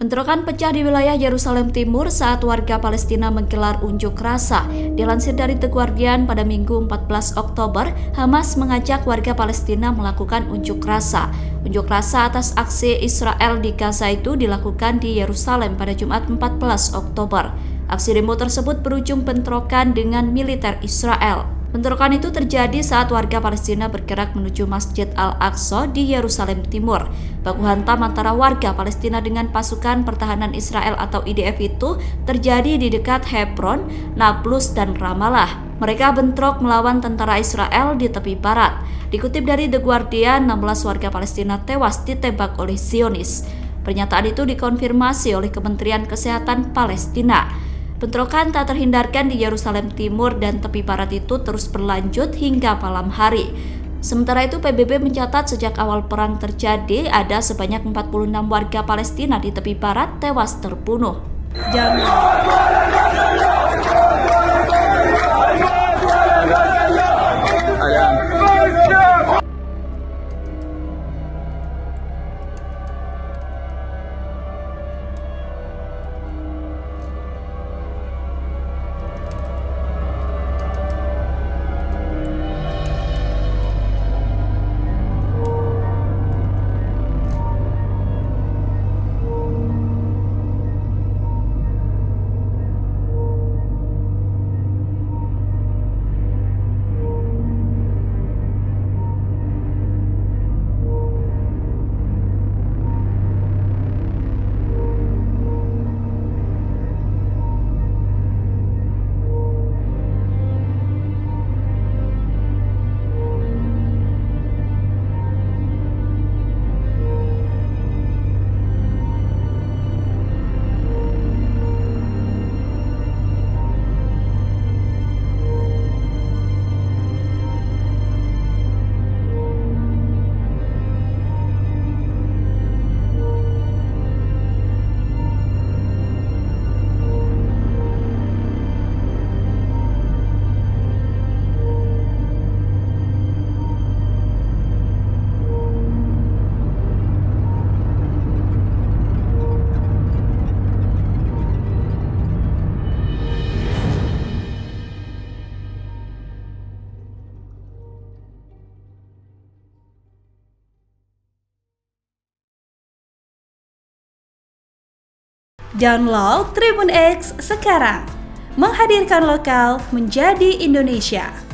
Bentrokan pecah di wilayah Yerusalem Timur saat warga Palestina menggelar unjuk rasa. Dilansir dari The Guardian, pada Minggu 14 Oktober, Hamas mengajak warga Palestina melakukan unjuk rasa. Unjuk rasa atas aksi Israel di Gaza itu dilakukan di Yerusalem pada Jumat 14 Oktober. Aksi demo tersebut berujung bentrokan dengan militer Israel. Bentrokan itu terjadi saat warga Palestina bergerak menuju Masjid Al-Aqsa di Yerusalem Timur. Baku hantam antara warga Palestina dengan pasukan pertahanan Israel atau IDF itu terjadi di dekat Hebron, Nablus, dan Ramallah. Mereka bentrok melawan tentara Israel di tepi barat. Dikutip dari The Guardian, 16 warga Palestina tewas ditembak oleh Zionis. Pernyataan itu dikonfirmasi oleh Kementerian Kesehatan Palestina. Bentrokan tak terhindarkan di Yerusalem Timur dan tepi barat itu terus berlanjut hingga malam hari. Sementara itu, PBB mencatat sejak awal perang terjadi, ada sebanyak 46 warga Palestina di tepi barat tewas terbunuh. Download Tribun X sekarang, menghadirkan lokal menjadi Indonesia.